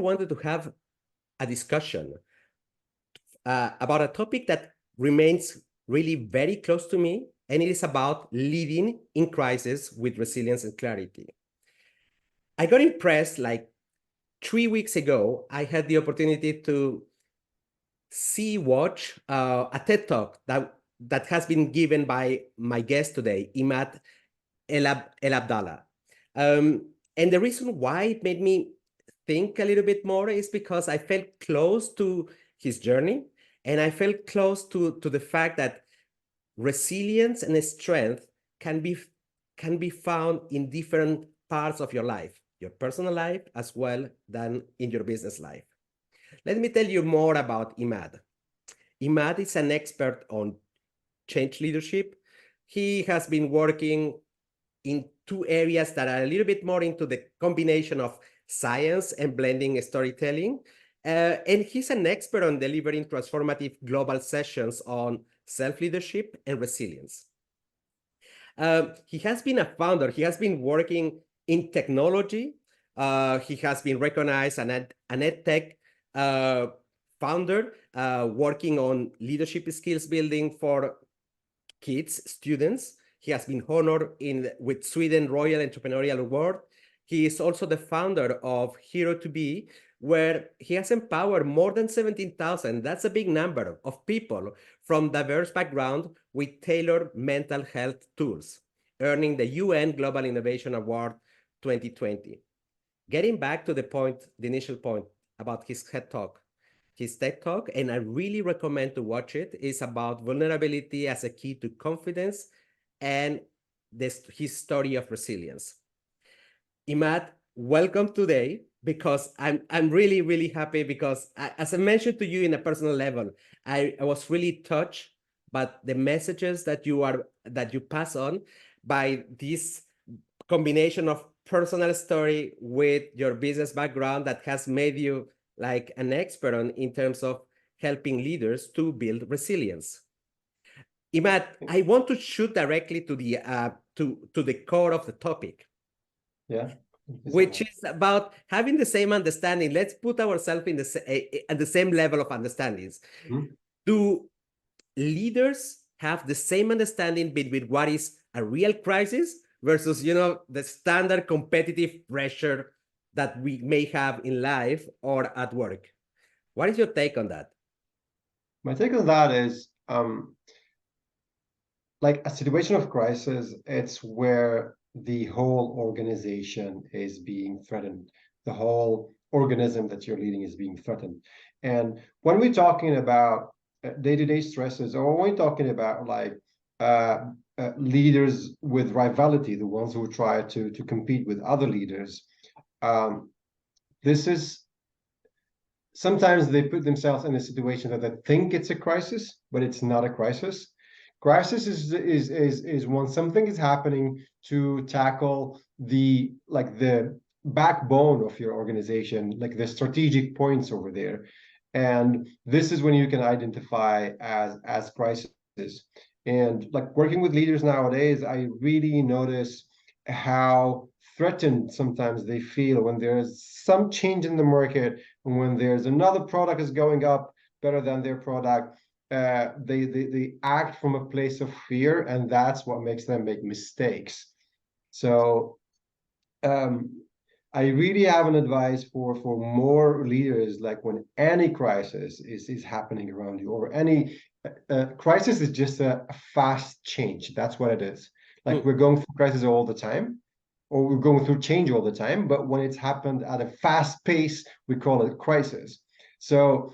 wanted to have a discussion about a topic that remains really very close to me, and it is about leading in crisis with resilience and clarity. I got impressed like 3 weeks ago. I had the opportunity to watch a TED Talk that has been given by my guest today, Imad Elabdala. And the reason why it made me think a little bit more is because I felt close to his journey, and I felt close to the fact that resilience and strength can be found in different parts of your life, your personal life as well than in your business life. Let me tell you more about Imad. Imad is an expert on change leadership. He has been working in two areas that are a little bit more into the combination of science and blending storytelling. And he's an expert on delivering transformative global sessions on self-leadership and resilience. He has been a founder. He has been working in technology. He has been recognized an EdTech founder, working on leadership skills building for kids, students. He has been honored with Sweden Royal Entrepreneurial Award. He is also the founder of Hero to Be, where he has empowered more than 17,000, that's a big number, of people from diverse backgrounds with tailored mental health tools, earning the UN Global Innovation Award 2020. Getting back to the initial point about his TED Talk, and I really recommend to watch it, is about vulnerability as a key to confidence and his story of resilience. Imad, welcome today, because I'm really, really happy because as I mentioned to you in a personal level, I was really touched by the messages that you pass on by this combination of personal story with your business background that has made you like an expert in terms of helping leaders to build resilience. Imad, I want to shoot directly to the core of the topic. Yeah. Which is about having the same understanding. Let's put ourselves at the same level of understandings. Mm-hmm. Do leaders have the same understanding between what is a real crisis versus, the standard competitive pressure that we may have in life or at work? What is your take on that? My take on that is, like a situation of crisis, it's where the whole organization is being threatened. The whole organism that you're leading is being threatened. And when we're talking about day-to-day stresses, or when we're talking about like leaders with rivalry, the ones who try to compete with other leaders, this is sometimes they put themselves in a situation that they think it's a crisis, but it's not a crisis. Crisis is when something is happening to tackle the backbone of your organization, like the strategic points over there. And this is when you can identify as crisis. And like working with leaders nowadays, I really notice how threatened sometimes they feel when there's some change in the market, and when there's another product is going up better than their product. They act from a place of fear, and that's what makes them make mistakes. So I really have an advice for more leaders, like when any crisis is happening around you, or any crisis is just a fast change. That's what it is. Like we're going through crisis all the time, or we're going through change all the time, but when it's happened at a fast pace, we call it crisis. So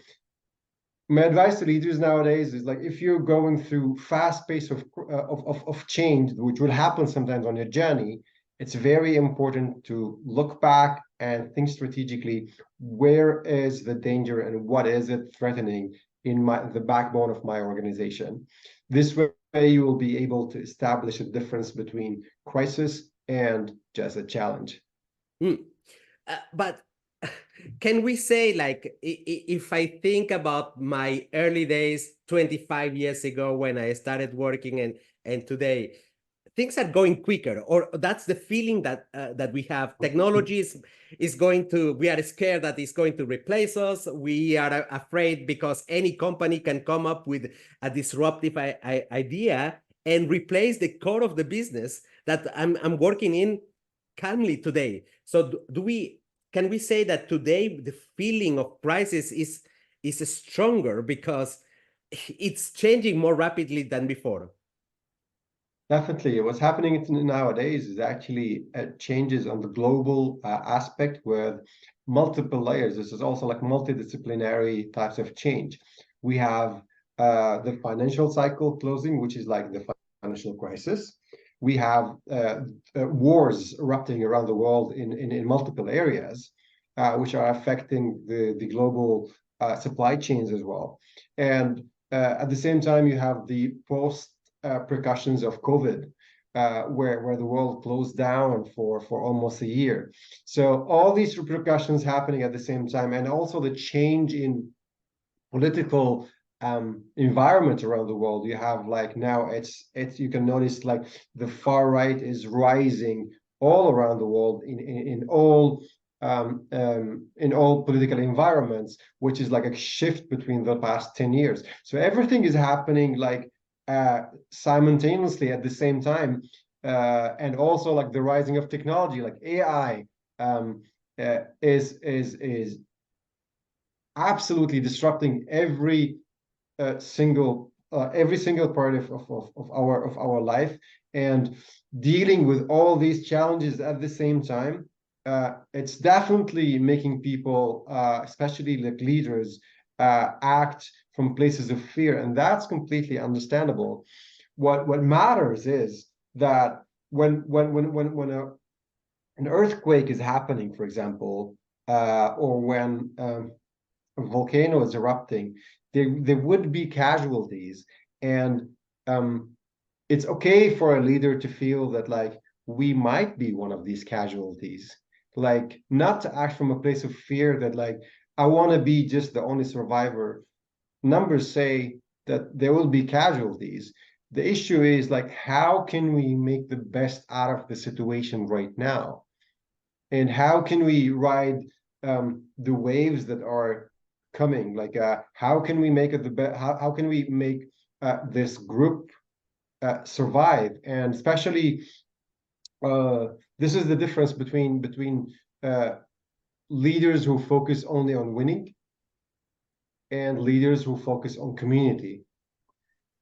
my advice to leaders nowadays is, like, if you're going through fast pace of change, which will happen sometimes on your journey, it's very important to look back and think strategically, where is the danger and what is it threatening in the backbone of my organization. This way you will be able to establish a difference between crisis and just a challenge. But can we say, like, if I think about my early days 25 years ago when I started working and today, things are going quicker, or that's the feeling that that we have. Technology is going to, we are scared that it's going to replace us. We are afraid because any company can come up with a disruptive idea and replace the core of the business that I'm working in calmly today. So can we say that today the feeling of crisis is stronger because it's changing more rapidly than before? Definitely. What's happening nowadays is actually changes on the global aspect with multiple layers. This is also like multidisciplinary types of change. We have the financial cycle closing, which is like the financial crisis. We have wars erupting around the world in multiple areas, which are affecting the global supply chains as well. And at the same time, you have the post repercussions of COVID, where the world closed down for almost a year. So all these repercussions happening at the same time, and also the change in political environment around the world. You have like now it's you can notice like the far right is rising all around the world in all political environments, which is like a shift between the past 10 years. So everything is happening like simultaneously at the same time, and also like the rising of technology, like AI, is absolutely disrupting every single part of our life, and dealing with all these challenges at the same time. It's definitely making people, especially like leaders, act from places of fear, and that's completely understandable. What matters is that when an earthquake is happening, for example, or when a volcano is erupting, there would be casualties, and it's okay for a leader to feel that like we might be one of these casualties, like not to act from a place of fear that like I want to be just the only survivor. Numbers say that there will be casualties. The issue is like, how can we make the best out of the situation right now? And how can we ride the waves that are coming? Like, how can we make it the best? How can we make this group survive? And especially, this is the difference between leaders who focus only on winning and leaders who focus on community.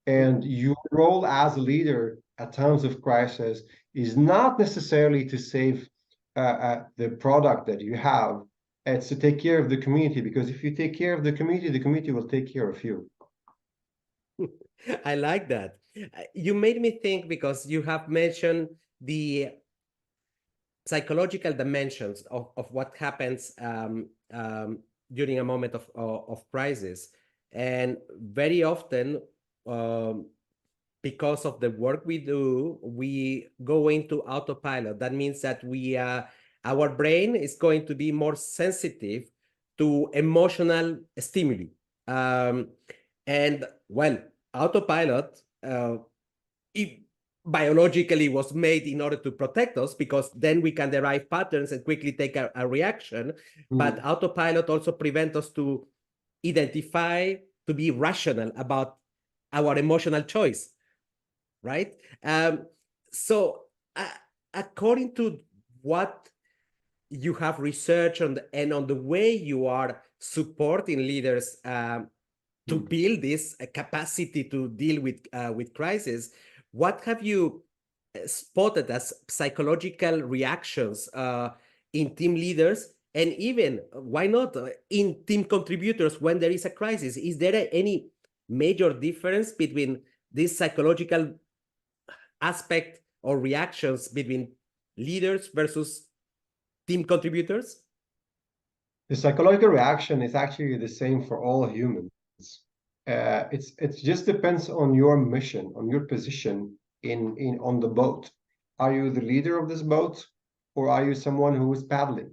And your role as a leader at times of crisis is not necessarily to save the product that you have. It's to take care of the community, because if you take care of the community will take care of you. I like that. You made me think because you have mentioned the psychological dimensions of what happens during a moment of crisis. And very often, because of the work we do, we go into autopilot. That means that our brain is going to be more sensitive to emotional stimuli. And well, autopilot, it biologically was made in order to protect us, because then we can derive patterns and quickly take a reaction. But autopilot also prevents us to identify, to be rational about our emotional choice, right? So according to what you have researched on and on the way you are supporting leaders to build this capacity to deal with crisis, what have you spotted as psychological reactions in team leaders, and even, why not, in team contributors when there is a crisis? Is there any major difference between this psychological aspect or reactions between leaders versus team contributors? The psychological reaction is actually the same for all humans. It just depends on your mission, on your position on the boat. Are you the leader of this boat, or are you someone who is paddling?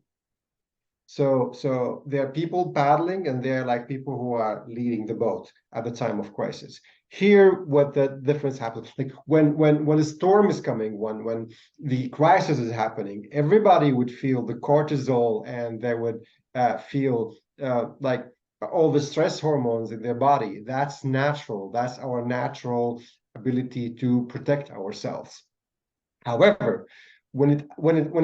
So there are people paddling, and there are like people who are leading the boat at the time of crisis. Here, what the difference happens, like when a storm is coming, when the crisis is happening, everybody would feel the cortisol, and they would feel like all the stress hormones in their body. That's natural. That's our natural ability to protect ourselves. However, when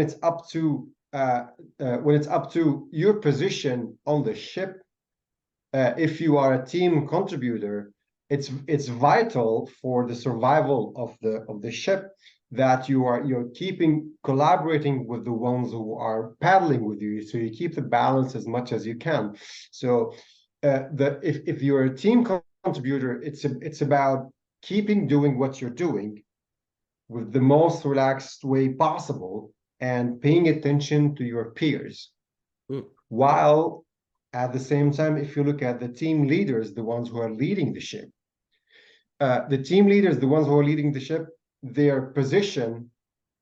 it's up to when it's up to your position on the ship, if you are a team contributor, it's vital for the survival of the ship that you're keeping collaborating with the ones who are paddling with you, so you keep the balance as much as you can. So if you're a team contributor, it's about keeping doing what you're doing with the most relaxed way possible and paying attention to your peers. Mm. While at the same time, if you look at the team leaders, the ones who are leading the ship, the team leaders, the ones who are leading the ship, their position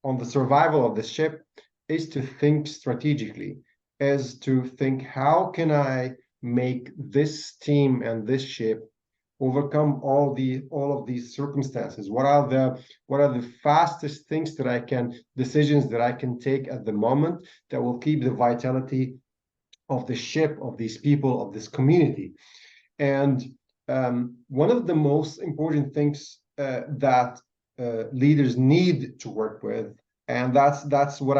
on the survival of the ship is to think strategically, is to think, how can I make this team and this ship overcome all of these circumstances? What are the fastest things that I can decisions that I can take at the moment that will keep the vitality of the ship, of these people, of this community? And one of the most important things that leaders need to work with, and that's what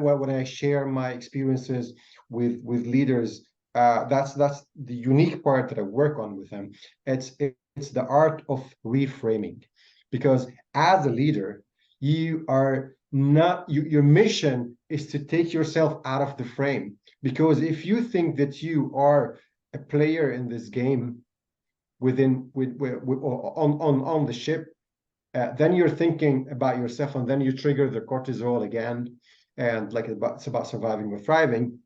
when I share my experiences with leaders, that's the unique part that I work on with them. It's the art of reframing, because as a leader, you are not your mission is to take yourself out of the frame. Because if you think that you are a player in this game on the ship, then you're thinking about yourself, and then you trigger the cortisol again, and like it's about surviving or thriving.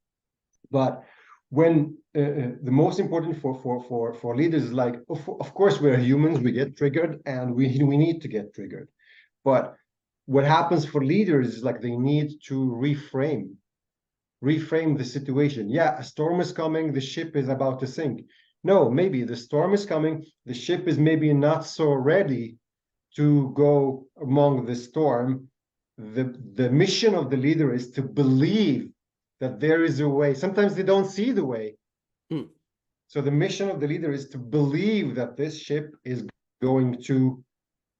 But when the most important for leaders is like, of course we're humans, we get triggered, and we need to get triggered. But what happens for leaders is like they need to reframe the situation. Yeah, a storm is coming, the ship is about to sink. No, maybe the storm is coming, the ship is maybe not so ready to go among the storm. The mission of the leader is to believe that there is a way. Sometimes they don't see the way. Mm. So the mission of the leader is to believe that this ship is going to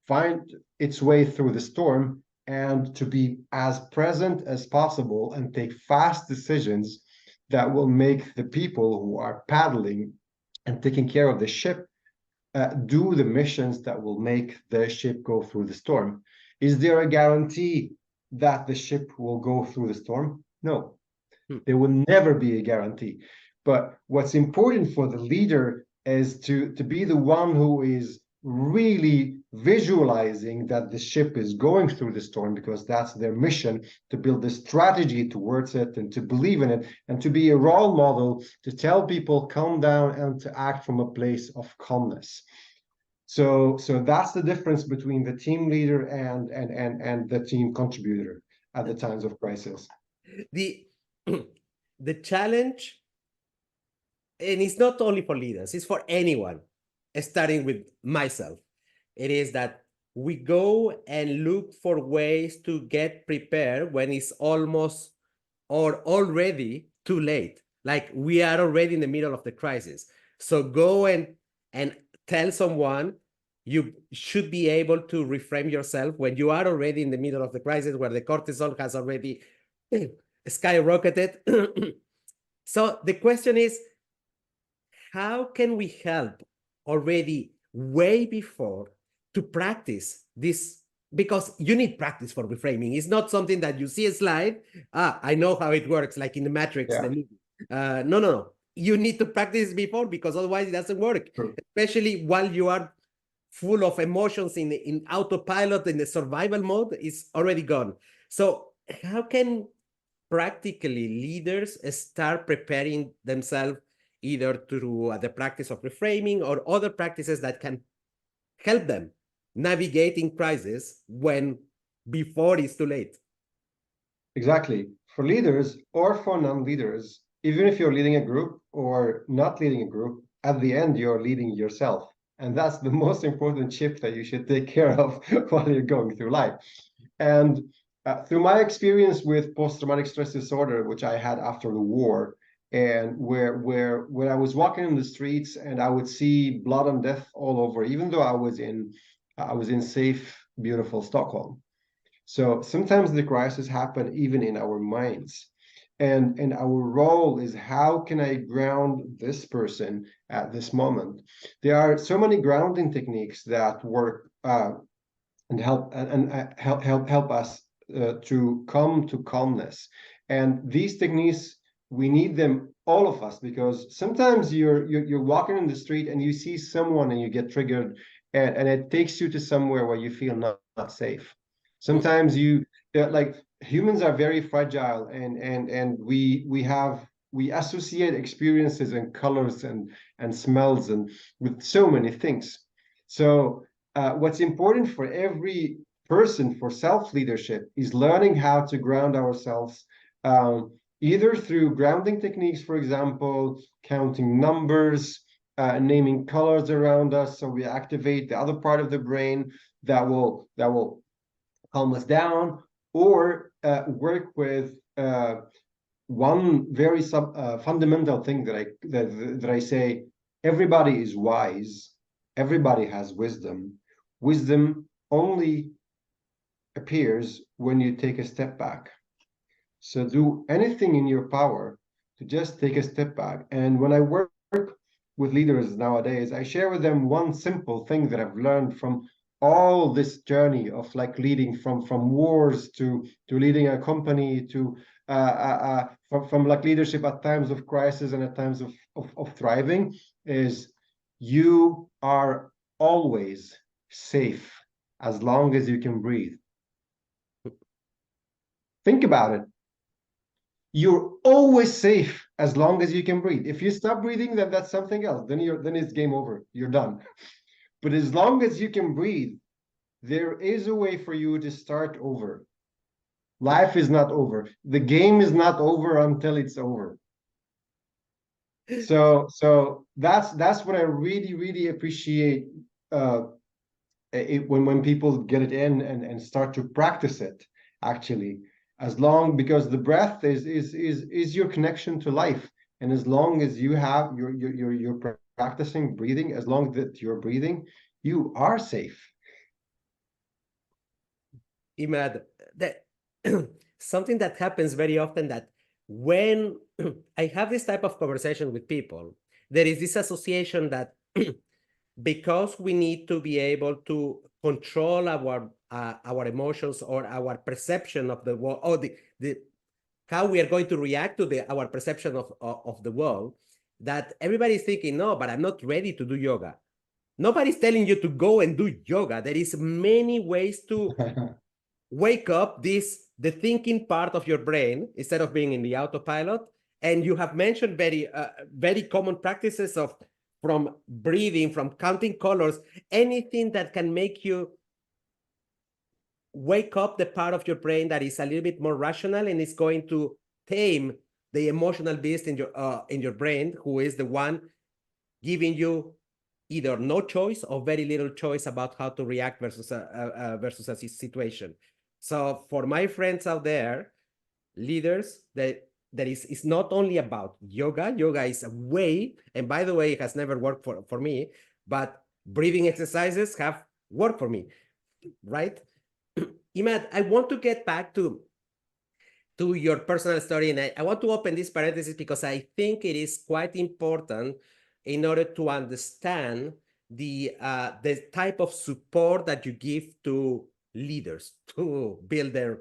find its way through the storm, and to be as present as possible and take fast decisions that will make the people who are paddling and taking care of the ship do the missions that will make the ship go through the storm. Is there a guarantee that the ship will go through the storm? No, there will never be a guarantee. But what's important for the leader is to be the one who is really visualizing that the ship is going through the storm, because that's their mission, to build a strategy towards it and to believe in it, and to be a role model to tell people calm down and to act from a place of calmness. So that's the difference between the team leader and the team contributor at the times of crisis. The the challenge, and it's not only for leaders, it's for anyone, starting with myself. It is that we go and look for ways to get prepared when it's almost or already too late. Like we are already in the middle of the crisis. So go and tell someone you should be able to reframe yourself when you are already in the middle of the crisis, where the cortisol has already skyrocketed. So the question is, how can we help already way before to practice this? Because you need practice for reframing. It's not something that you see a slide. I know how it works, like in the Matrix, the movie. No. You need to practice before, because otherwise it doesn't work. True. Especially while you are full of emotions in autopilot, in the survival mode, it's already gone. So how can practically leaders start preparing themselves either through the practice of reframing or other practices that can help them navigating crisis when before it's too late? Exactly. For leaders or for non-leaders, even if you're leading a group or not leading a group, at the end, you're leading yourself. And that's the most important chip that you should take care of while you're going through life. And through my experience with post-traumatic stress disorder, which I had after the war, and where I was walking in the streets and I would see blood and death all over, even though I was in safe, beautiful Stockholm. So sometimes the crises happen even in our minds. And our role is, how can I ground this person at this moment? There are so many grounding techniques that work and help us to come to calmness. And these techniques, we need them, all of us, because sometimes you're walking in the street and you see someone and you get triggered, and it takes you to somewhere where you feel not safe. Sometimes like, humans are very fragile, and we associate experiences and colors and smells and with so many things. So what's important for every person for self-leadership is learning how to ground ourselves, either through grounding techniques, for example, counting numbers, naming colors around us, so we activate the other part of the brain that will calm us down, or work with one very fundamental thing that I say: everybody is wise, everybody has wisdom. Wisdom only appears when you take a step back. So do anything in your power to just take a step back. And when I work with leaders nowadays, I share with them one simple thing that I've learned from all this journey of like leading from wars to leading a company to from like leadership at times of crisis and at times of thriving, is you are always safe as long as you can breathe. Think about it. You're always safe as long as you can breathe. If you stop breathing, then that's something else. Then it's game over. You're done. But as long as you can breathe, there is a way for you to start over. Life is not over. The game is not over until it's over. So that's what I really appreciate when people get it in and start to practice it, actually. Because the breath is your connection to life, and as long as you're practicing breathing, as long as you're breathing, you are safe. Imad, that something that happens very often, that when I have this type of conversation with people, there is this association that because we need to be able to control our emotions or our perception of the world, or the how we are going to react to our perception of the world, that everybody's thinking, no, but I'm not ready to do yoga. Nobody's telling you to go and do yoga. There is many ways to wake up the thinking part of your brain instead of being in the autopilot. And you have mentioned very common practices from breathing, from counting colors, anything that can make you wake up the part of your brain that is a little bit more rational and is going to tame the emotional beast in your brain, who is the one giving you either no choice or very little choice about how to react versus a situation. So for my friends out there, leaders, that is not only about yoga. Yoga is a way, and by the way, it has never worked for me, but breathing exercises have worked for me, right? Imad, I want to get back to your personal story, and I want to open this parenthesis because I think it is quite important in order to understand the type of support that you give to leaders to build their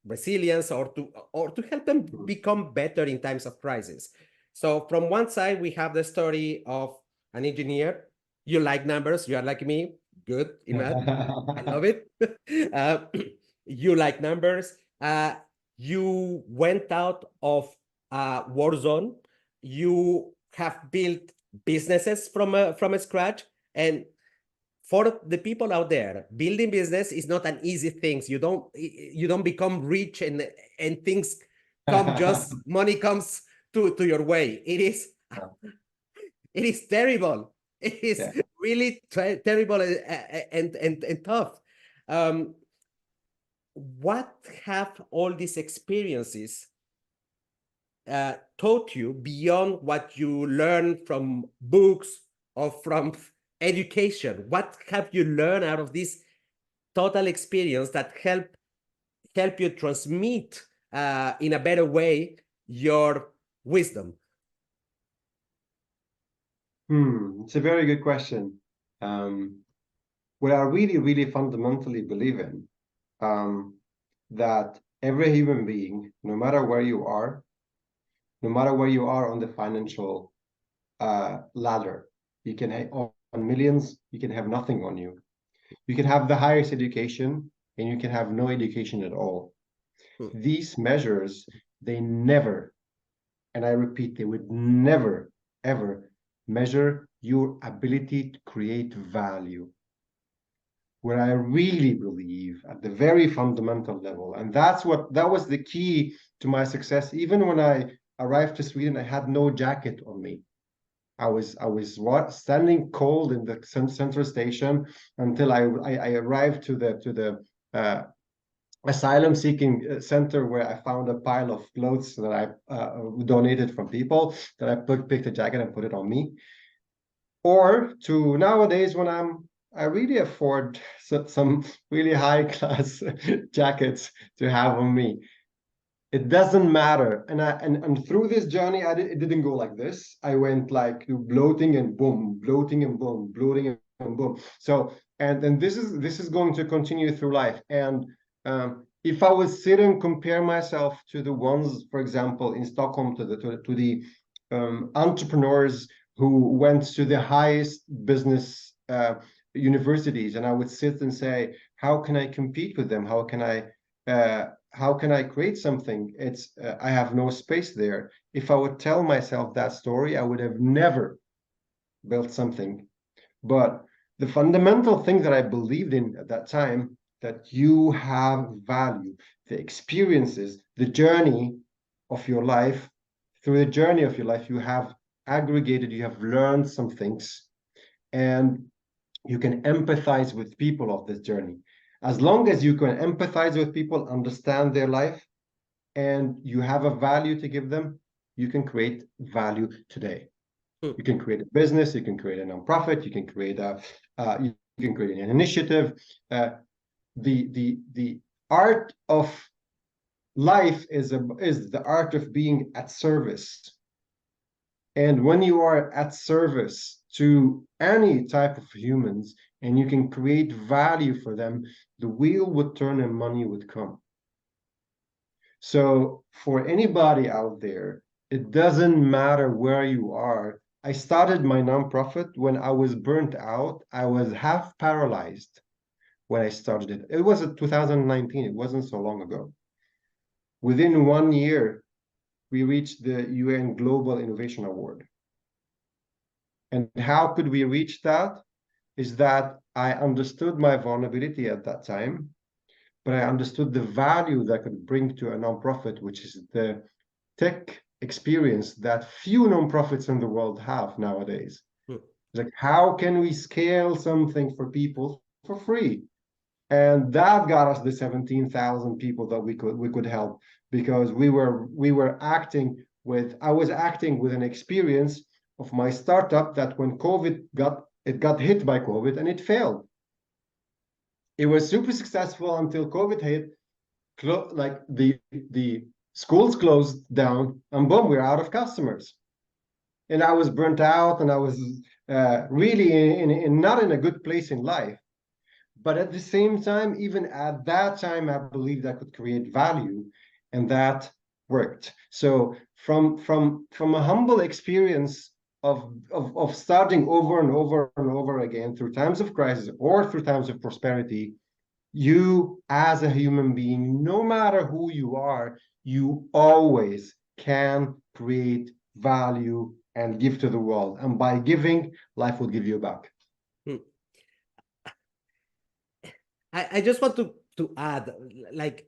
resilience, or to help them become better in times of crisis. So from one side, we have the story of an engineer. You like numbers, you are like me. Good, Imad. I love it. You like numbers. You went out of a war zone. You have built businesses from scratch. And for the people out there, building business is not an easy thing. You don't become rich and things money comes to your way. It is terrible. It is Yeah. really terrible and tough. What have all these experiences taught you beyond what you learn from books or from education? What have you learned out of this total experience that help you transmit in a better way your wisdom? It's a very good question. What I really, really fundamentally believe in, that every human being, no matter where you are, no matter where you are on the financial ladder, you can have on millions, you can have nothing on you. You can have the highest education and you can have no education at all. These measures, they never, and I repeat, they would never, ever measure your ability to create value. Where I really believe at the very fundamental level, and that was the key to my success. Even when I arrived to Sweden, I had no jacket on me. I was standing cold in the central station until I arrived to the asylum seeking center, where I found a pile of clothes that I donated from people, that I picked a jacket and put it on me. Or to nowadays, when I really afford some really high class jackets to have on me. It doesn't matter. And through this journey, it didn't go like this. I went like bloating and boom, bloating and boom, bloating and boom. So and this is going to continue through life. And if I would sit and compare myself to the ones, for example, in Stockholm, to the entrepreneurs who went to the highest business universities, and I would sit and say, how can I compete with them? How can I create something? I have no space there. If I would tell myself that story, I would have never built something. But the fundamental thing that I believed in at that time, that you have value, the experiences, the journey of your life, through the journey of your life, you have aggregated, you have learned some things, and you can empathize with people of this journey. As long as you can empathize with people, understand their life, and you have a value to give them, you can create value today. You can create a business, you can create a nonprofit, you can create an initiative. The art of life is the art of being at service. And when you are at service to any type of humans and you can create value for them, the wheel would turn and money would come. So for anybody out there, it doesn't matter where you are. I started my nonprofit when I was burnt out. I was half paralyzed when I started it. It was 2019. It wasn't so long ago. Within 1 year, we reached the UN Global Innovation Award. And how could we reach that? Is that I understood my vulnerability at that time, but I understood the value that I could bring to a nonprofit, which is the tech experience that few nonprofits in the world have nowadays. Like, how can we scale something for people for free? And that got us the 17,000 people that we could help, because I was acting with an experience of my startup that when COVID got hit by COVID and it failed. It was super successful until COVID hit, like the schools closed down, and boom, we're out of customers. And I was burnt out, and I was really not in a good place in life. But at the same time, even at that time, I believed I could create value, and that worked. So from a humble experience of starting over and over and over again through times of crisis or through times of prosperity, you as a human being, no matter who you are, you always can create value and give to the world. And by giving, life will give you back. I just want to add, like,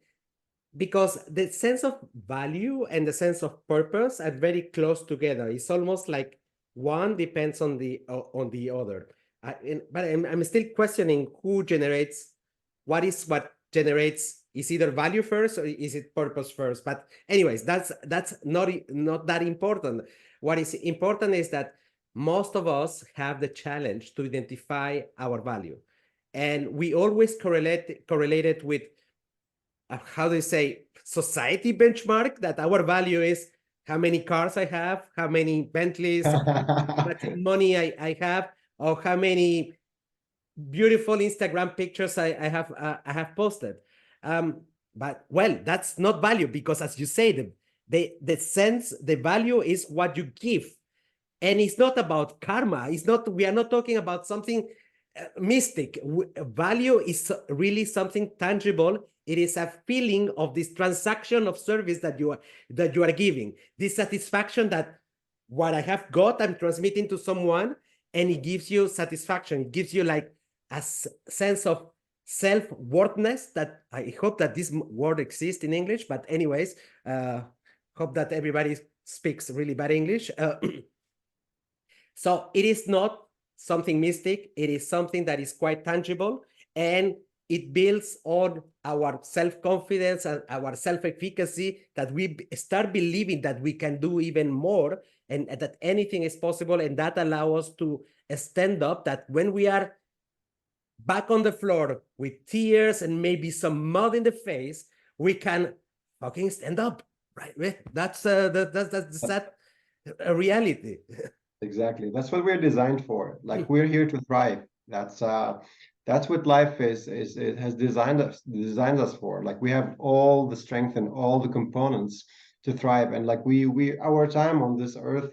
because the sense of value and the sense of purpose are very close together. It's almost like one depends on the other. But I'm still questioning who generates what generates is either value first or is it purpose first. But anyways, that's not that important. What is important is that most of us have the challenge to identify our value, and we always correlate it with how do you say, society benchmark, that our value is how many cars I have, how many Bentleys, how much money I have, or how many beautiful Instagram pictures I have posted. But well, that's not value, because as you say, the value is what you give. And it's not about karma. We are not talking about something mystic. Value is really something tangible. It is a feeling of this transaction of service that you are giving. This satisfaction that what I have got, I'm transmitting to someone, and it gives you satisfaction. It gives you like a sense of self-worthness, that I hope that this word exists in English, but anyways, hope that everybody speaks really bad English. So it is not something mystic. It is something that is quite tangible, and it builds on our self-confidence and our self-efficacy, that we start believing that we can do even more, and that anything is possible. And that allows us to stand up, that when we are back on the floor with tears and maybe some mud in the face, we can fucking stand up, right? That's a reality. Exactly. That's what we're designed for. Like, we're here to thrive. That's what life is it has designed us for. Like, we have all the strength and all the components to thrive. And like, we our time on this earth,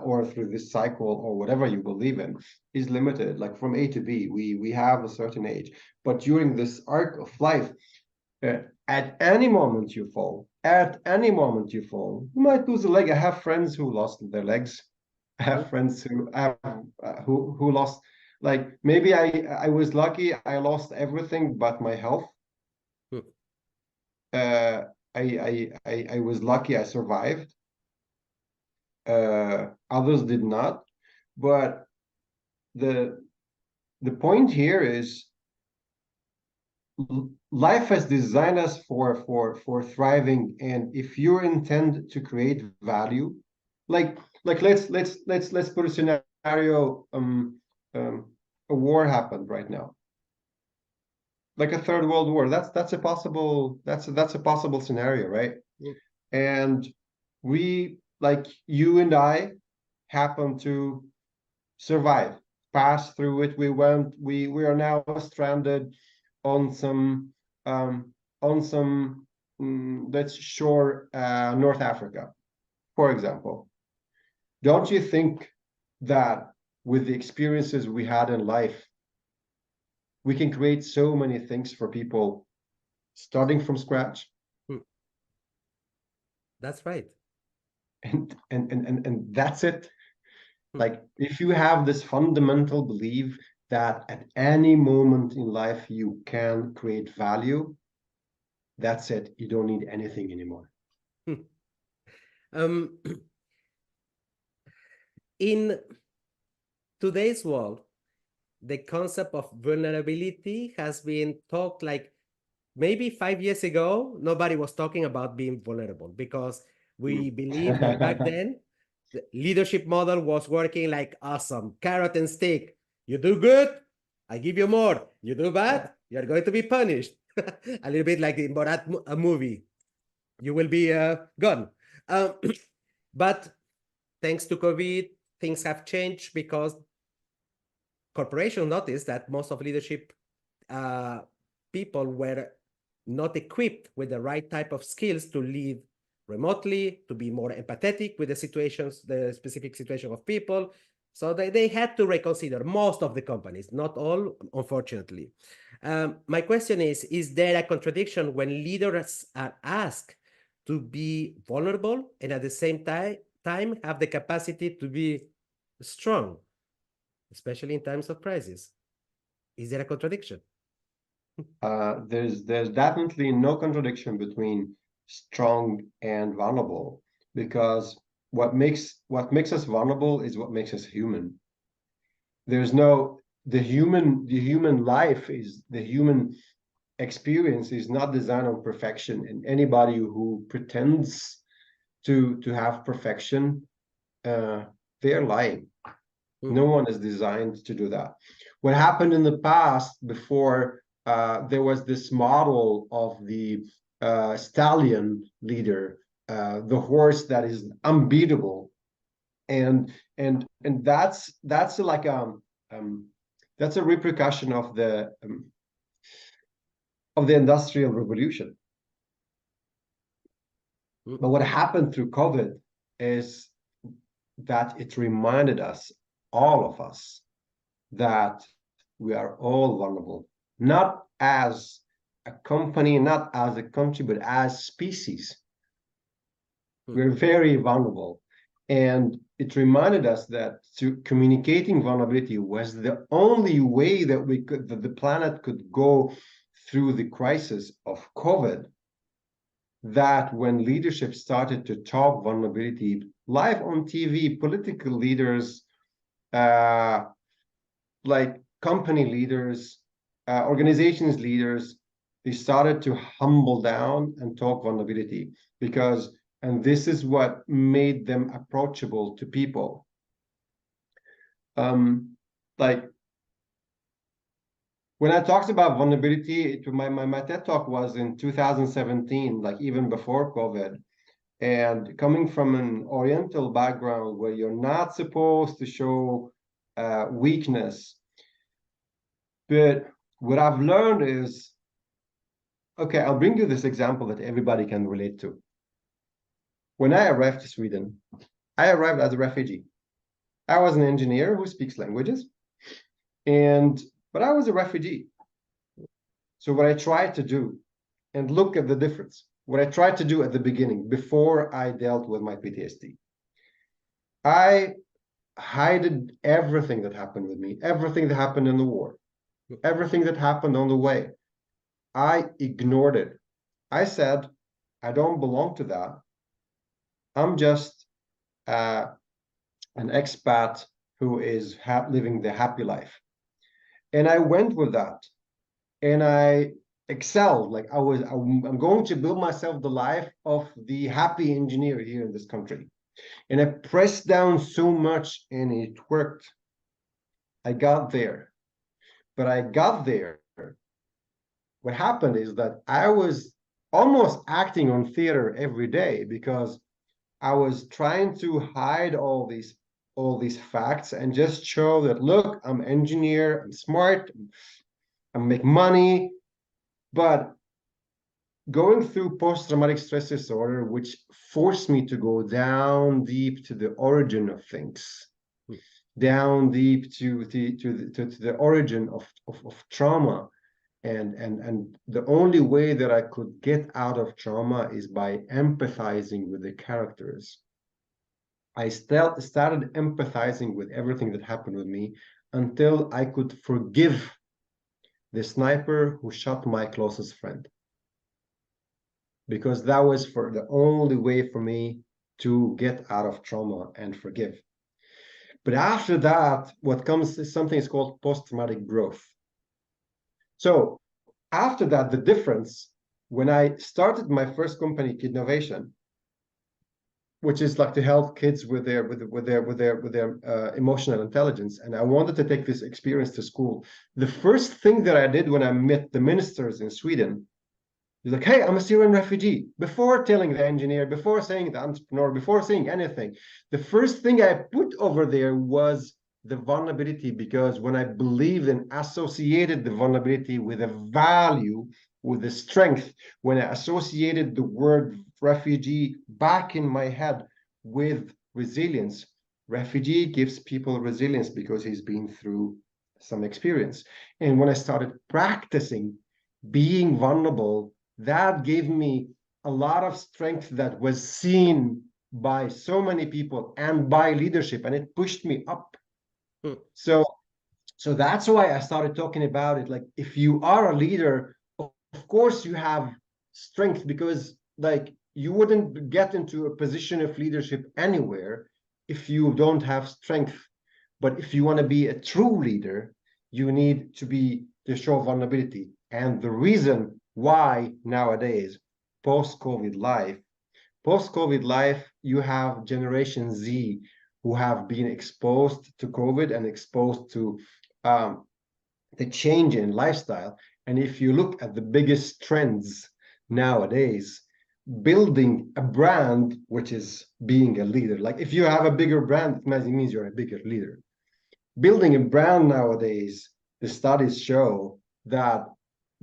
or through this cycle, or whatever you believe in, is limited. Like, from A to B, we have a certain age. But during this arc of life, at any moment you fall, you might lose a leg. I have friends who lost their legs. I have friends who have who lost, like, maybe I was lucky, I lost everything but my health. uh I was lucky, I survived. Others did not. But the point here is, life has designed us for thriving. And if you intend to create value, like let's put a scenario. A war happened right now, like a third world war. That's a possible scenario, right? And we, like, you and I, happen to survive, pass through it. We are now stranded on some um on some let's shore, North Africa, for example. Don't you think that with the experiences we had in life, we can create so many things for people starting from scratch? That's right. And that's it. Like, if you have this fundamental belief that at any moment in life you can create value, that's it. You don't need anything anymore. Um, in today's world, the concept of vulnerability has been talked, like maybe 5 years ago, nobody was talking about being vulnerable, because we believe that back then the leadership model was working like awesome, carrot and stick. You do good, I give you more. You do bad, you're going to be punished. A little bit like in Borat a movie. You will be gone. But thanks to COVID, things have changed, because corporations noticed that most of leadership people were not equipped with the right type of skills to lead remotely, to be more empathetic with the situations, the specific situation of people. So they had to reconsider, most of the companies, not all, unfortunately. My question is there a contradiction when leaders are asked to be vulnerable and at the same time have the capacity to be strong, especially in times of crisis? Is there a contradiction? There's definitely no contradiction between strong and vulnerable, because what makes us vulnerable is what makes us human. There's no the human life is the human experience is not designed on perfection, and anybody who pretends to have perfection, they're lying. No one is designed to do that. What happened in the past, before there was this model of the stallion leader, the horse that is unbeatable, and that's like um that's a repercussion of the industrial revolution. But what happened through COVID is that it reminded us, all of us, that we are all vulnerable, not as a company, not as a country, but as species. We're very vulnerable. And it reminded us that communicating vulnerability was the only way that that the planet could go through the crisis of COVID. That when leadership started to talk vulnerability live on TV, political leaders, like company leaders, organizations leaders, they started to humble down and talk vulnerability, and this is what made them approachable to people. Like when I talked about vulnerability, my TED talk was in 2017, like even before COVID. And coming from an Oriental background where you're not supposed to show weakness, but what I've learned is, okay, I'll bring you this example that everybody can relate to. When I arrived to Sweden, I arrived as a refugee. I was an engineer who speaks languages, but I was a refugee. So what I tried to do, and look at the difference, what I tried to do at the beginning, before I dealt with my PTSD, I hid everything that happened with me, everything that happened in the war, everything that happened on the way. I ignored it. I said, I don't belong to that. I'm just an expat who is living the happy life. And I went with that. And I excelled. Like I'm going to build myself the life of the happy engineer here in this country. And I pressed down so much and it worked. I got there. But I got there. What happened is that I was almost acting on theater every day, because I was trying to hide all these facts and just show that, look, I'm an engineer, I'm smart, I make money. But going through post-traumatic stress disorder, which forced me to go down deep to the origin of things, down deep to the origin of trauma. And the only way that I could get out of trauma is by empathizing with the characters. I started empathizing with everything that happened with me until I could forgive the sniper who shot my closest friend. Because that was for the only way for me to get out of trauma and forgive. But after that, what comes is something is called post-traumatic growth. So after that, the difference, when I started my first company, Kidnovation, which is like to help kids with their emotional intelligence, and I wanted to take this experience to school. The first thing that I did when I met the ministers in Sweden, he's like, hey, I'm a Syrian refugee. Before telling the engineer, before saying the entrepreneur, before saying anything, the first thing I put over there was the vulnerability, because when I believed and associated the vulnerability with a value, with the strength, when I associated the word refugee back in my head with resilience, refugee gives people resilience because he's been through some experience. And when I started practicing being vulnerable, that gave me a lot of strength that was seen by so many people and by leadership, and it pushed me up. So that's why I started talking about it. Like, if you are a leader, of course you have strength, because like you wouldn't get into a position of leadership anywhere if you don't have strength. But if you want to be a true leader, you need to show vulnerability. And the reason why nowadays, post-COVID life, you have Generation Z who have been exposed to COVID and exposed to um, the change in lifestyle. And if you look at the biggest trends nowadays, building a brand, which is being a leader. Like if you have a bigger brand, it means you're a bigger leader. Building a brand nowadays, the studies show that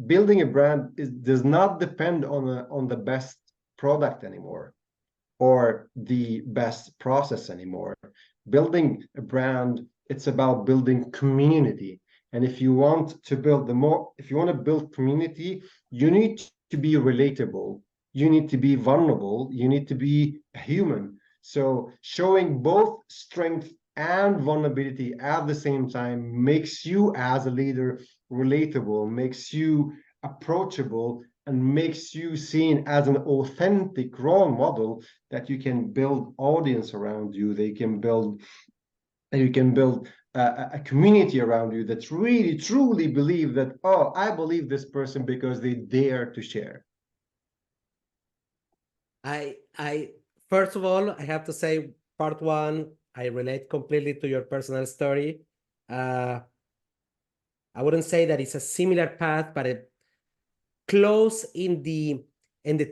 building a brand does not depend on the best product anymore or the best process anymore. Building a brand, it's about building community. And if you want to build if you want to build community, you need to be relatable. You need to be vulnerable. You need to be a human. So showing both strength and vulnerability at the same time makes you as a leader relatable, makes you approachable, and makes you seen as an authentic role model that you can build audience around you. You can build a community around you that really truly believe that, oh, I believe this person because they dare to share. I first of all, I have to say, part one, I relate completely to your personal story. I wouldn't say that it's a similar path, but close in the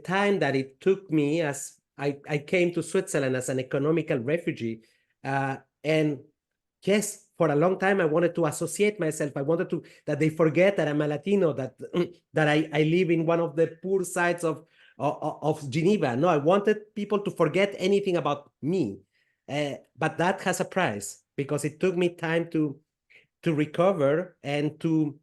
time that it took me, as I came to Switzerland as an economical refugee. And yes, for a long time, I wanted to associate myself. I wanted to that they forget that I'm a Latino, that that I live in one of the poor sides of Geneva. No, I wanted people to forget anything about me. But that has a price, because it took me time to recover and to,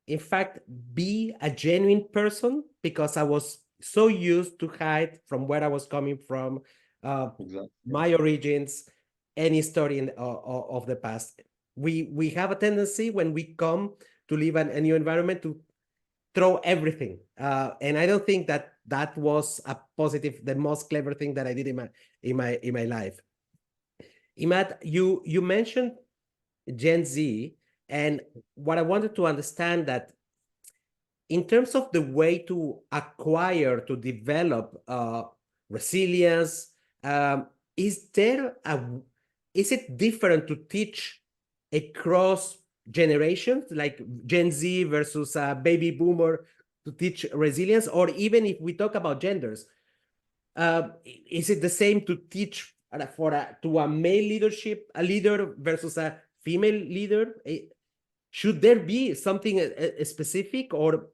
in fact, be a genuine person, because I was so used to hide from where I was coming from, Exactly. my origins, any story of the past. We have a tendency when we come to live in a new environment to throw everything, and I don't think that that was a positive, the most clever thing that I did in my life. Imad, you mentioned Gen Z, and what I wanted to understand, that in terms of the way to acquire, to develop resilience, is there is it different to teach across generations, like Gen Z versus a baby boomer, to teach resilience? Or even if we talk about genders, is it the same to teach to a male leadership, a leader versus a female leader? Should there be something specific, or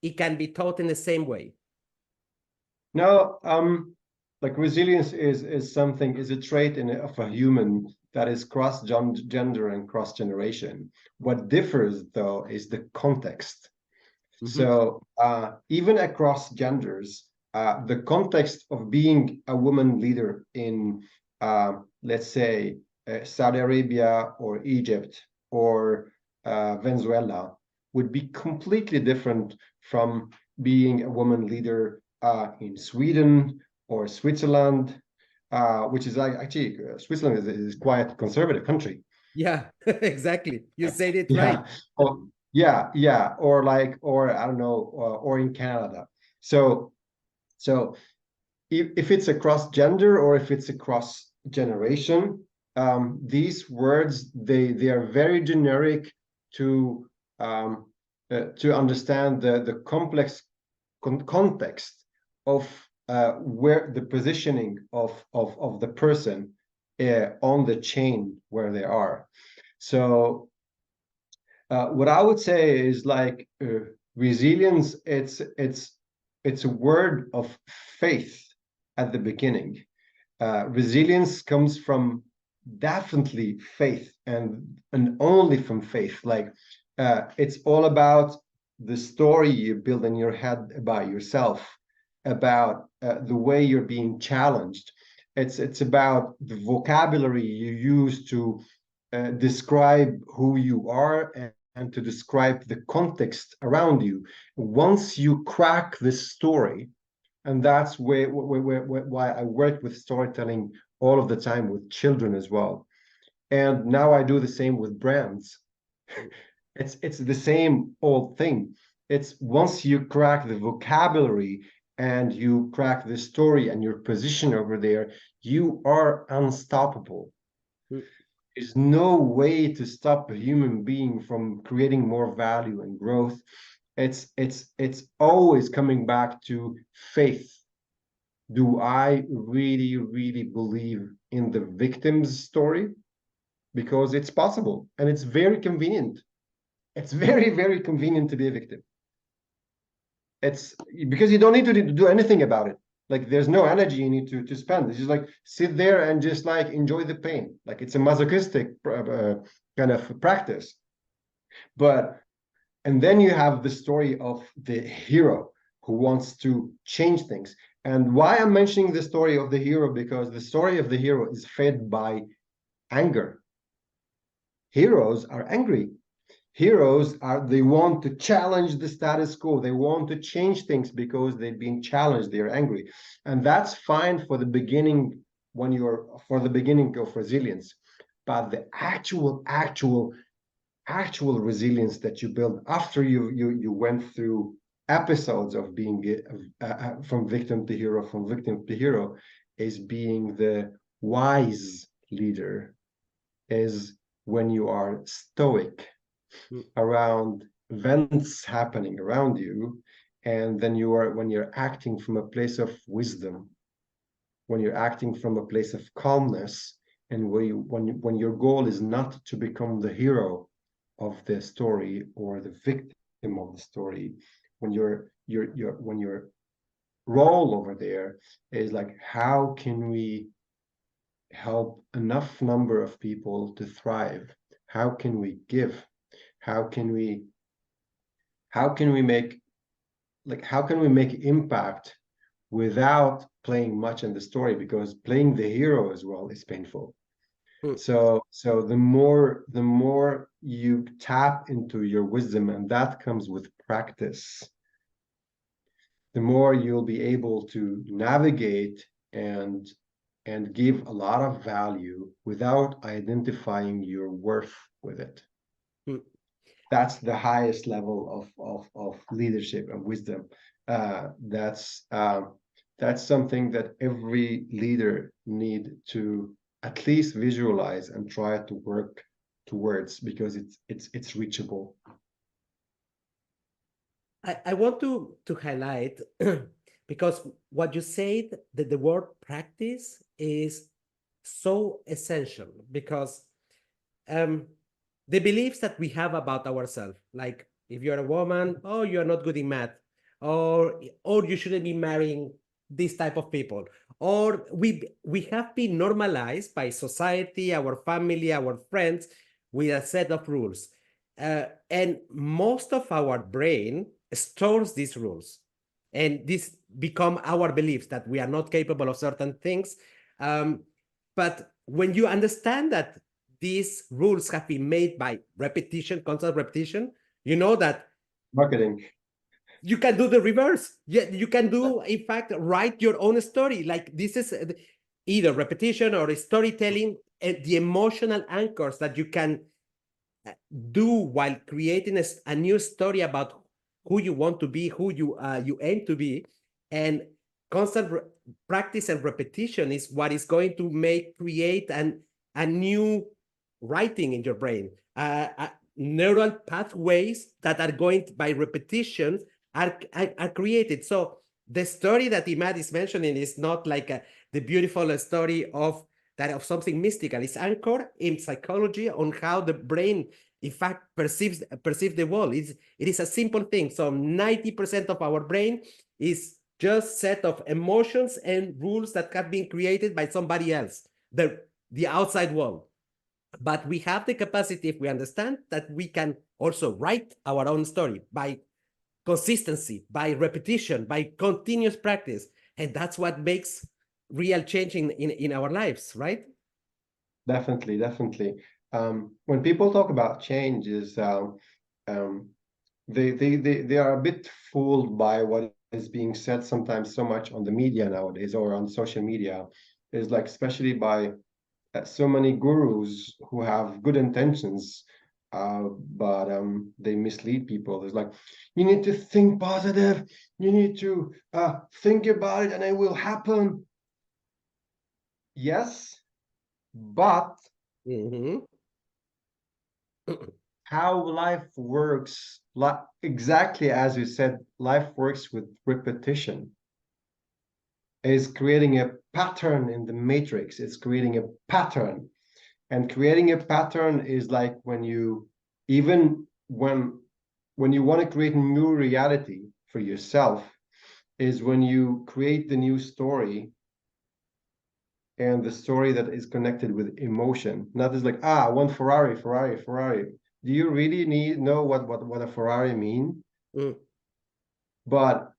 it can be taught in the same way? No, like resilience is a trait of a human that is cross gender and cross generation. What differs though is the context. So even across genders, the context of being a woman leader in, let's say, Saudi Arabia or Egypt or Venezuela would be completely different from being a woman leader in Sweden or Switzerland, which is actually Switzerland is quite a conservative country. Yeah, exactly. You said it right. Yeah. Oh, yeah. Or I don't know, or in Canada. So if it's across gender or if it's across generation, these words they are very generic to understand the complex context of where the positioning of the person on the chain where they are. So what I would say is like resilience. It's a word of faith at the beginning. Resilience comes from definitely faith and only from faith. Like it's all about the story you build in your head about yourself, about the way you're being challenged. It's about the vocabulary you use to describe who you are and to describe the context around you. Once you crack this story, And that's why I work with storytelling all of the time with children as well. And now I do the same with brands. It's the same old thing. It's once you crack the vocabulary and you crack the story and your position over there, you are unstoppable. Mm. There's no way to stop a human being from creating more value and growth. It's always coming back to faith. Do I really, really believe in the victim's story? Because it's possible and it's very convenient. It's very, very convenient to be a victim. It's because you don't need to do anything about it. Like there's no energy you need to spend. It's just like sit there and just like enjoy the pain. Like it's a masochistic kind of practice. But and then you have the story of the hero who wants to change things. And why I'm mentioning the story of the hero, because the story of the hero is fed by anger. Heroes are angry. Heroes are, they want to challenge the status quo. They want to change things because they've been challenged. They're angry. And that's fine for the beginning, when you're for the beginning of resilience. But the actual resilience that you build after you went through episodes of being from victim to hero, from victim to hero, is being the wise leader, is when you are stoic around events happening around you, and then when you're acting from a place of wisdom, when you're acting from a place of calmness, and when your goal is not to become the hero of the story or the victim of the story, when your role over there is like, how can we help enough number of people to thrive? How can we give? How can we make impact without playing much in the story? Because playing the hero as well is painful. Mm. So the more you tap into your wisdom, and that comes with practice, the more you'll be able to navigate and give a lot of value without identifying your worth with it. Mm. That's the highest level of leadership and wisdom. That's something that every leader need to at least visualize and try to work towards, because it's reachable. I want to highlight because what you said, that the word practice is so essential, because um, the beliefs that we have about ourselves, like if you're a woman, oh, you're not good in math, or you shouldn't be marrying this type of people, or we have been normalized by society, our family, our friends, with a set of rules, and most of our brain stores these rules, and this become our beliefs that we are not capable of certain things. But when you understand that these rules have been made by repetition, constant repetition, you know that Marketing. you can do the reverse. Yeah, you can do, in fact, write your own story. Like this is either repetition or storytelling, the emotional anchors that you can do while creating a new story about who you want to be, who you aim to be. And constant practice and repetition is what is going to create a new writing in your brain. Neural pathways that are going by repetition are created. So the story that Imad is mentioning is not like the beautiful story of something mystical. It's anchored in psychology on how the brain, in fact, perceives the world. It is a simple thing. So 90% of our brain is just set of emotions and rules that have been created by somebody else, the outside world. But we have the capacity, if we understand, that we can also write our own story by consistency, by repetition, by continuous practice. And that's what makes real change in our lives, right? Definitely, definitely. When people talk about changes, they are a bit fooled by what is being said sometimes so much on the media nowadays or on social media is like, especially by so many gurus who have good intentions, but they mislead people. It's like, you need to think positive, you need to think about it and it will happen. Yes, but Mhm. how life works, like exactly as you said, life works with repetition, is creating a pattern in the matrix. It's creating a pattern. And creating a pattern is like when you, even when you want to create a new reality for yourself, is when you create the new story, and the story that is connected with emotion, not just like, I want Ferrari, Ferrari, Ferrari. Do you really need know what a Ferrari mean? Mm. But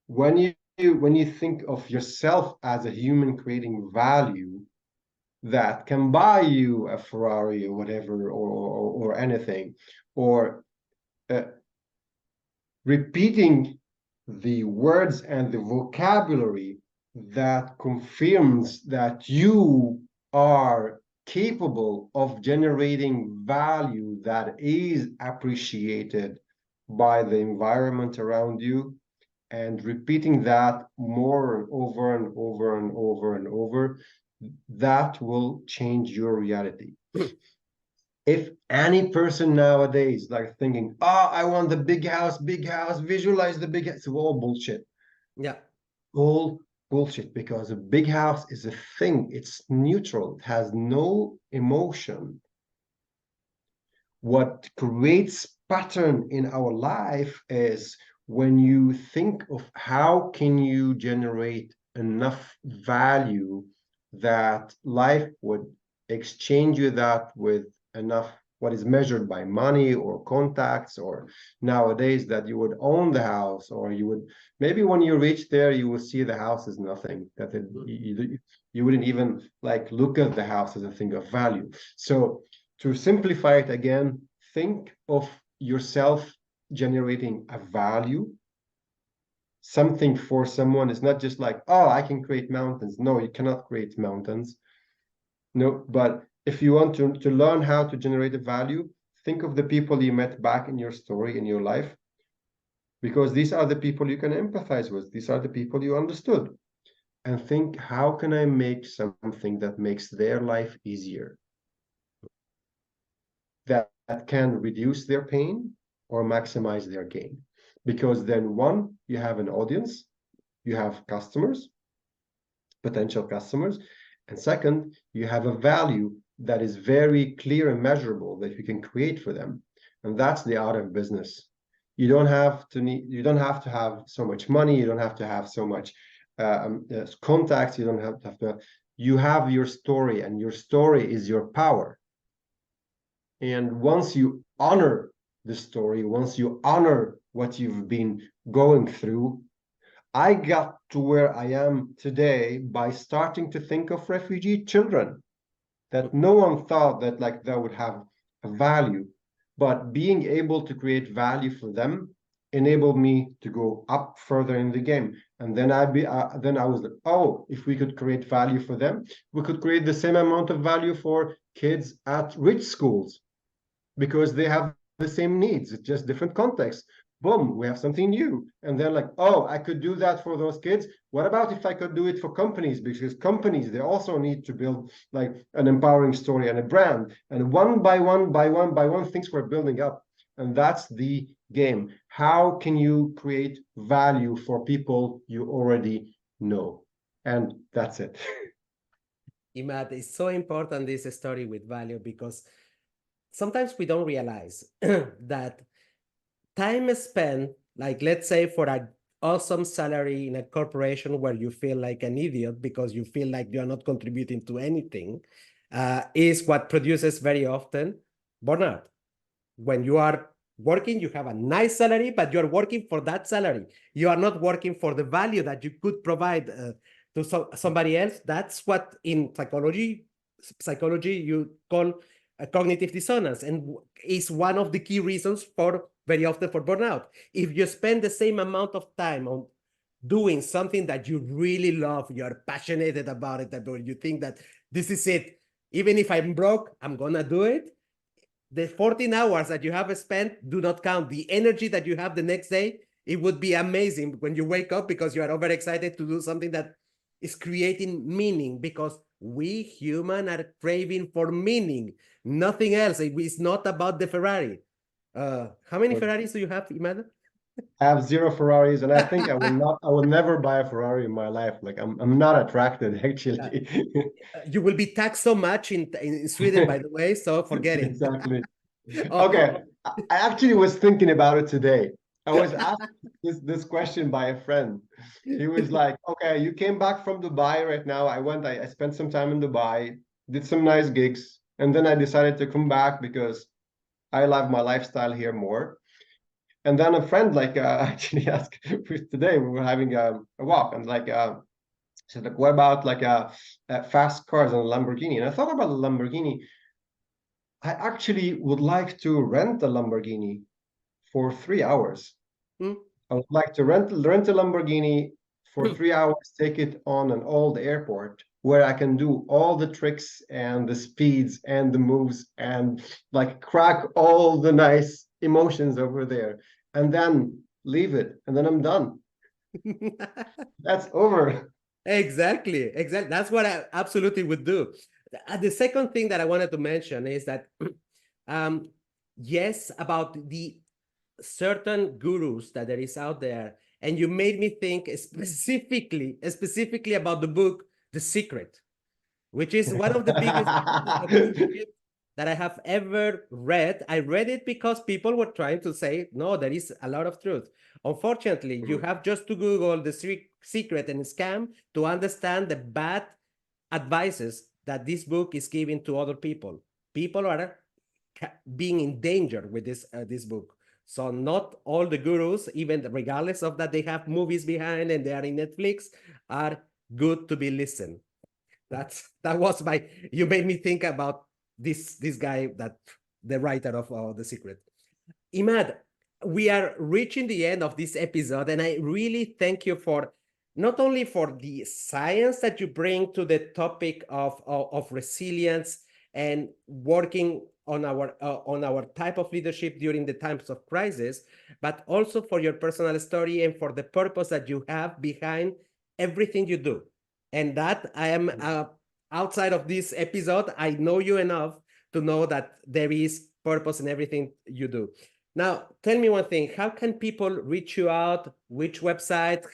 when you think of yourself as a human creating value that can buy you a Ferrari or whatever, or anything, or uh, repeating the words and the vocabulary that confirms that you are capable of generating value that is appreciated by the environment around you, and repeating that more and over and over and over and over, that will change your reality. If any person nowadays like thinking, oh, I want the big house, visualize the big house, it's all bullshit. Yeah. All bullshit, because a big house is a thing. It's neutral. It has no emotion. What creates pattern in our life is when you think of how can you generate enough value that life would exchange you that with enough, what is measured by money or contacts, or nowadays that you would own the house, or you would, maybe when you reach there you will see the house is nothing, that you wouldn't even like look at the house as a thing of value. So to simplify it again, think of yourself generating a value, something for someone. Is not just like, oh, I can create mountains. No, you cannot create mountains. No, but if you want to learn how to generate a value, think of the people you met back in your story, in your life, because these are the people you can empathize with. These are the people you understood. And think, how can I make something that makes their life easier? That can reduce their pain or maximize their gain. Because then, one, you have an audience, you have customers, potential customers, and second, you have a value that is very clear and measurable that you can create for them. And that's the art of business. You don't have to have so much money, you don't have to have so much contacts, you don't have to you have your story, and your story is your power. And once you honor the story, once you honor what you've been going through, I got to where I am today by starting to think of refugee children that no one thought that like that would have a value, but being able to create value for them enabled me to go up further in the game. And then I was like, oh, if we could create value for them, we could create the same amount of value for kids at rich schools, because they have the same needs, it's just different contexts. Boom, we have something new. And they're like, oh, I could do that for those kids. What about if I could do it for companies? Because companies, they also need to build like an empowering story and a brand. And one by one, things were building up. And that's the game. How can you create value for people you already know? And that's it. Imad, it's so important, this story with value, because sometimes we don't realize that time spent, like let's say for an awesome salary in a corporation where you feel like an idiot because you feel like you're not contributing to anything, is what produces very often burnout. When you are working, you have a nice salary, but you're working for that salary. You are not working for the value that you could provide to somebody else. That's what in psychology you call a cognitive dissonance, and is one of the key reasons for very often for burnout. If you spend the same amount of time on doing something that you really love, you're passionate about it, or you think that this is it. Even if I'm broke, I'm gonna do it. The 14 hours that you have spent do not count. The energy that you have the next day, it would be amazing when you wake up because you are overexcited to do something that is creating meaning, because we human are craving for meaning, nothing else. It's not about the Ferrari. How many Ferraris do you have, Imad? I have 0 Ferraris, and I think I will never buy a Ferrari in my life. Like I'm not attracted actually. You will be taxed so much in Sweden, by the way, so forget it. Exactly. Oh. Okay, I actually was thinking about it today. I was asked this question by a friend. He was like, "Okay, you came back from Dubai right now. I spent some time in Dubai, did some nice gigs, and then I decided to come back because I love my lifestyle here more." And then a friend like actually asked today we were having a walk, and like said like, what about like fast cars and a Lamborghini? And I thought about a Lamborghini. I actually would like to rent a Lamborghini for 3 hours. Hmm? I would like to rent a Lamborghini for 3 hours, take it on an old airport where I can do all the tricks and the speeds and the moves and like crack all the nice emotions over there, and then leave it, and then I'm done. That's over. Exactly. That's what I absolutely would do. The second thing that I wanted to mention is that, um, yes, about the certain gurus that there is out there, and you made me think specifically about the book, The Secret, which is one of the biggest pieces of leadership that I have ever read. I read it because people were trying to say, no, there is a lot of truth. Unfortunately, you have just to Google The Secret and Scam to understand the bad advices that this book is giving to other people. People are being in danger with this book. So not all the gurus, even regardless of that they have movies behind and they are in Netflix, are good to be listened. That was my, you made me think about this guy, that the writer of The Secret. Imad, we are reaching the end of this episode, and I really thank you for not only for the science that you bring to the topic of resilience and working on our type of leadership during the times of crisis, but also for your personal story and for the purpose that you have behind everything you do. And that I am outside of this episode, I know you enough to know that there is purpose in everything you do. Now, tell me one thing. How can people reach you out? Which website,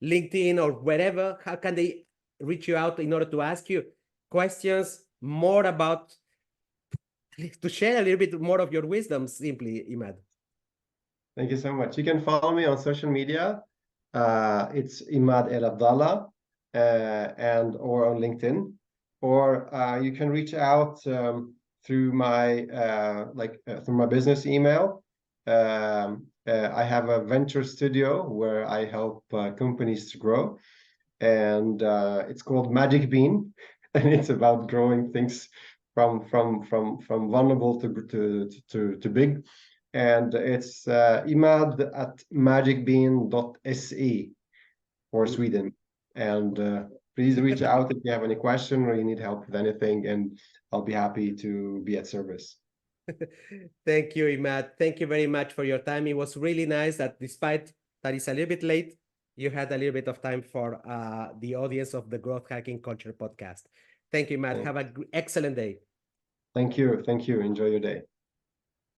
LinkedIn, or wherever? How can they reach you out in order to ask you questions more about, to share a little bit more of your wisdom, simply, Imad? Thank you so much. You can follow me on social media. It's Imad Elabdala, and or on LinkedIn, or you can reach out through my through my business email. I have a venture studio where I help companies to grow, and it's called Magic Bean, and it's about growing things from vulnerable to big. And it's Imad at magicbean.se for Sweden. And please reach out if you have any question or you need help with anything, and I'll be happy to be at service. Thank you, Imad. Thank you very much for your time. It was really nice that despite that it's a little bit late, you had a little bit of time for the audience of the Growth Hacking Culture podcast. Thank you, Imad. Have an excellent day. Thank you. Thank you. Enjoy your day.